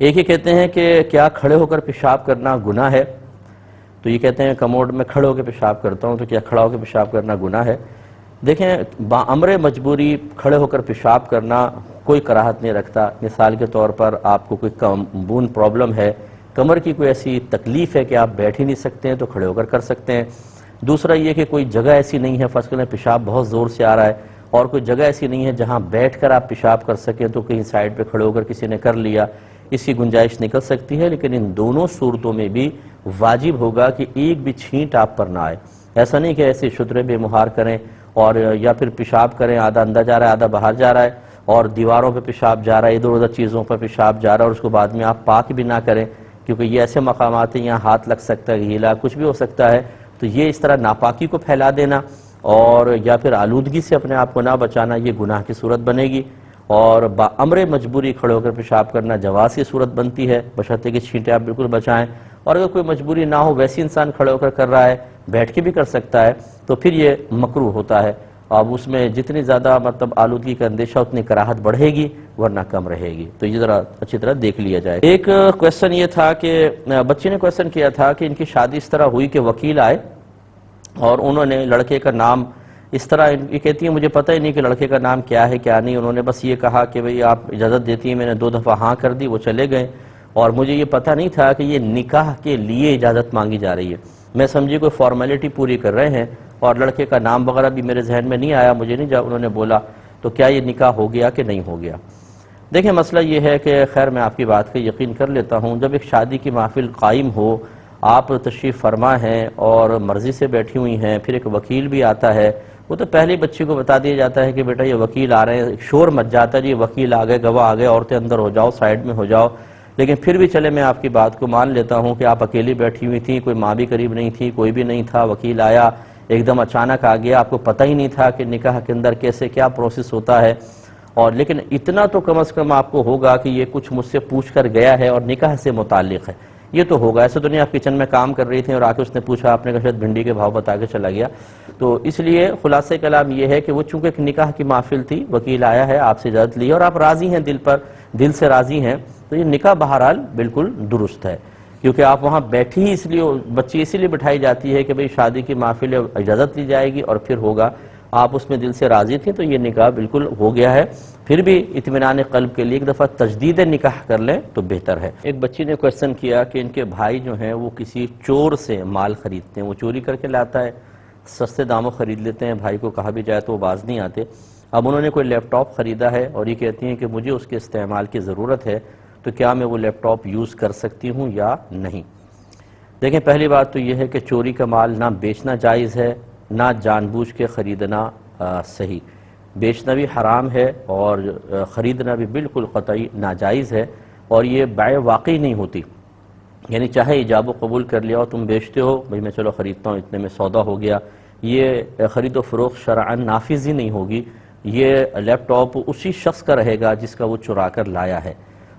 ایک یہ کہتے ہیں کہ کیا کھڑے ہو کر پیشاب کرنا گناہ ہے؟ تو یہ کہتے ہیں کموڈ میں کھڑے ہو کے پیشاب کرتا ہوں، تو کیا کھڑا ہو کے پیشاب کرنا گناہ ہے؟ دیکھیں، بامر مجبوری کھڑے ہو کر پیشاب کرنا کوئی کراہت نہیں رکھتا۔ مثال کے طور پر آپ کو کوئی بون پرابلم ہے، کمر کی کوئی ایسی تکلیف ہے کہ آپ بیٹھ ہی نہیں سکتے ہیں، تو کھڑے ہو کر سکتے ہیں۔ دوسرا یہ کہ کوئی جگہ ایسی نہیں ہے، فرض کریں پیشاب بہت زور سے آ رہا ہے اور کوئی جگہ ایسی نہیں ہے جہاں بیٹھ کر آپ پیشاب کر سکیں، تو کہیں سائڈ پہ کھڑے ہو کر کسی نے کر لیا، اس کی گنجائش نکل سکتی ہے۔ لیکن ان دونوں صورتوں میں بھی واجب ہوگا کہ ایک بھی چھینٹ آپ پر نہ آئے۔ ایسا نہیں کہ ایسے شترے بے مہار کریں اور یا پھر پیشاب کریں، آدھا اندر جا رہا ہے آدھا باہر جا رہا ہے، اور دیواروں پہ پیشاب جا رہا ہے، ادھر ادھر چیزوں پر پیشاب جا رہا ہے، اور اس کو بعد میں آپ پاک بھی نہ کریں، کیونکہ یہ ایسے مقامات ہیں یہاں ہاتھ لگ سکتا ہے، گیلا کچھ بھی ہو سکتا ہے۔ تو یہ اس طرح ناپاکی کو پھیلا دینا اور یا پھر آلودگی سے اپنے آپ کو نہ بچانا، یہ گناہ کی صورت بنے گی۔ اور بامر مجبوری کھڑے ہو کر پیشاب کرنا جواز کی صورت بنتی ہے، بشرطے کہ چھینٹیں آپ بالکل بچائیں۔ اور اگر کوئی مجبوری نہ ہو، ویسی انسان کھڑے ہو کر رہا ہے، بیٹھ کے بھی کر سکتا ہے، تو پھر یہ مکروہ ہوتا ہے۔ اب اس میں جتنی زیادہ آلودگی کا اندیشہ اتنی کراہت بڑھے گی، ورنہ کم رہے گی۔ تو یہ ذرا اچھی طرح دیکھ لیا جائے۔ ایک کویسچن یہ تھا کہ بچی نے کویسچن کیا تھا کہ ان کی شادی اس طرح ہوئی کہ وکیل آئے اور انہوں نے لڑکے کا نام اس طرح، یہ کہتی ہے مجھے پتہ ہی نہیں کہ لڑکے کا نام کیا ہے کیا نہیں، انہوں نے بس یہ کہا کہ بھئی آپ اجازت دیتی ہیں، میں نے 2 دفعہ ہاں کر دی، وہ چلے گئے، اور مجھے یہ پتہ نہیں تھا کہ یہ نکاح کے لیے اجازت مانگی جا رہی ہے۔ میں سمجھی کوئی فارمیلٹی پوری کر رہے ہیں، اور لڑکے کا نام وغیرہ بھی میرے ذہن میں نہیں آیا، مجھے نہیں انہوں نے بولا، تو کیا یہ نکاح ہو گیا کہ نہیں ہو گیا؟ دیکھیں، مسئلہ یہ ہے کہ خیر میں آپ کی بات کا یقین کر لیتا ہوں، جب ایک شادی کی محفل قائم ہو، آپ تشریف فرما ہیں اور مرضی سے بیٹھی ہوئی ہیں، پھر ایک وکیل بھی آتا ہے، وہ تو پہلے بچی کو بتا دیا جاتا ہے کہ بیٹا یہ وکیل آ رہے ہیں، شور مچ جاتا ہے جی وکیل آ گئے، گواہ آ گئے، عورتیں اندر ہو جاؤ، سائیڈ میں ہو جاؤ۔ لیکن پھر بھی چلے میں آپ کی بات کو مان لیتا ہوں کہ آپ اکیلی بیٹھی ہوئی تھیں، کوئی ماں بھی قریب نہیں تھی، کوئی بھی نہیں تھا، وکیل آیا ایک دم اچانک آ گیا، آپ کو پتہ ہی نہیں تھا کہ نکاح کے اندر کیسے کیا پروسیس ہوتا ہے، اور لیکن اتنا تو کم از کم آپ کو ہوگا کہ یہ کچھ مجھ سے پوچھ کر گیا ہے اور نکاح سے متعلق ہے، یہ تو ہوگا۔ ایسے تو نہیں آپ کچن میں کام کر رہی تھیں اور آ کے اس نے پوچھا، آپ نے کہا شاید بھنڈی کے بھاؤ بتا کے چلا گیا۔ تو اس لیے خلاصہ کلام یہ ہے کہ وہ چونکہ ایک نکاح کی محفل تھی، وکیل آیا ہے، آپ سے اجازت لی اور آپ راضی ہیں، دل سے راضی ہیں، تو یہ نکاح بہرحال بالکل درست ہے، کیونکہ آپ وہاں بیٹھی ہی اس لیے، بچی اسی لیے بٹھائی جاتی ہے کہ بھئی شادی کی محفل اجازت لی جائے گی اور پھر ہوگا، آپ اس میں دل سے راضی تھیں تو یہ نکاح بالکل ہو گیا ہے۔ پھر بھی اطمینان قلب کے لیے ایک دفعہ تجدید نکاح کر لیں تو بہتر ہے۔ ایک بچی نے کویسچن کیا کہ ان کے بھائی جو ہیں وہ کسی چور سے مال خریدتے ہیں، وہ چوری کر کے لاتا ہے، سستے داموں خرید لیتے ہیں، بھائی کو کہا بھی جائے تو وہ باز نہیں آتے۔ اب انہوں نے کوئی لیپ ٹاپ خریدا ہے اور یہ کہتی ہیں کہ مجھے اس کے استعمال کی ضرورت ہے، تو کیا میں وہ لیپ ٹاپ یوز کر سکتی ہوں یا نہیں؟ دیکھیں، پہلی بات تو یہ ہے کہ چوری کا مال نہ بیچنا جائز ہے، نہ جان بوجھ کے خریدنا صحیح، بیچنا بھی حرام ہے اور خریدنا بھی بالکل قطعی ناجائز ہے، اور یہ بیع واقعی نہیں ہوتی، یعنی چاہے ایجاب و قبول کر لیا ہو، تم بیچتے ہو بھئی میں چلو خریدتا ہوں، اتنے میں سودا ہو گیا، یہ خرید و فروخت شرعاً نافذ ہی نہیں ہوگی۔ یہ لیپ ٹاپ اسی شخص کا رہے گا جس کا وہ چرا کر لایا ہے،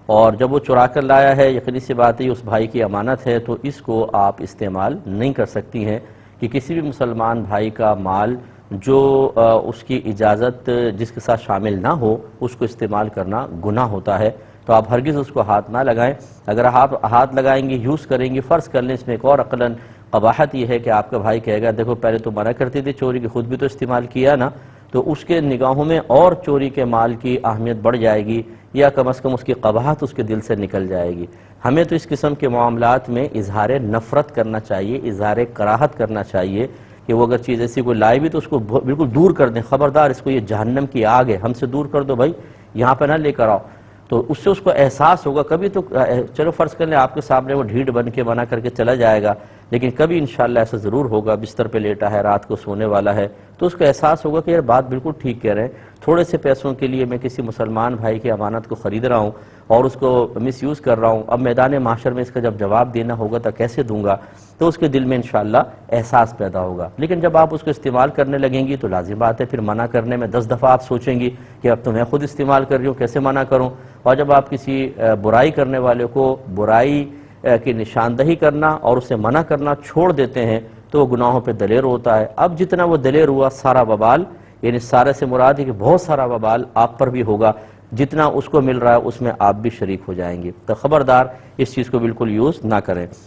اور جب وہ چرا کر لایا ہے، یقینی سی بات ہے اس بھائی کی امانت ہے، تو اس کو آپ استعمال نہیں کر سکتی ہیں کہ کسی بھی مسلمان بھائی کا مال جو اس کی اجازت جس کے ساتھ شامل نہ ہو، اس کو استعمال کرنا گناہ ہوتا ہے، تو آپ ہرگز اس کو ہاتھ نہ لگائیں۔ اگر آپ ہاتھ لگائیں گی، یوز کریں گی، فرض کر لیں اس میں ایک اور عقلاً قباحت یہ ہے کہ آپ کا بھائی کہے گا دیکھو پہلے تو منع کرتی تھی چوری کی، خود بھی تو استعمال کیا نا، تو اس کے نگاہوں میں اور چوری کے مال کی اہمیت بڑھ جائے گی، یا کم از کم اس کی قباحت اس کے دل سے نکل جائے گی۔ ہمیں تو اس قسم کے معاملات میں اظہار نفرت کرنا چاہیے، اظہار کراہت کرنا چاہیے کہ وہ اگر چیز ایسی کوئی لائے بھی تو اس کو بالکل دور کر دیں، خبردار اس کو یہ جہنم کی آگ ہے، ہم سے دور کر دو بھائی، یہاں پہ نہ لے کر آؤ، تو اس سے اس کو احساس ہوگا۔ کبھی تو چلو فرض کر لیں آپ کے سامنے وہ ڈھیٹ بن کے منع کر کے چلا جائے گا، لیکن کبھی انشاءاللہ ایسا ضرور ہوگا، بستر پہ لیٹا ہے، رات کو سونے والا ہے، تو اس کو احساس ہوگا کہ یار بات بالکل ٹھیک کہہ رہے ہیں، تھوڑے سے پیسوں کے لیے میں کسی مسلمان بھائی کی امانت کو خرید رہا ہوں اور اس کو مس یوز کر رہا ہوں، اب میدان محشر میں اس کا جب جواب دینا ہوگا تو کیسے دوں گا، تو اس کے دل میں انشاءاللہ احساس پیدا ہوگا۔ لیکن جب آپ اس کو استعمال کرنے لگیں گی تو لازم بات ہے پھر منع کرنے میں 10 دفعہ آپ سوچیں گی کہ اب تو میں خود استعمال کر رہی ہوں، کیسے منع کروں، اور جب آپ کسی برائی کرنے والے کو برائی کی نشاندہی کرنا اور اسے منع کرنا چھوڑ دیتے ہیں تو وہ گناہوں پہ دلیر ہوتا ہے۔ اب جتنا وہ دلیر ہوا، سارا وبال، یعنی سارے سے مراد ہے کہ بہت سارا وبال آپ پر بھی ہوگا، جتنا اس کو مل رہا ہے اس میں آپ بھی شریک ہو جائیں گے. تو خبردار اس چیز کو بالکل یوز نہ کریں.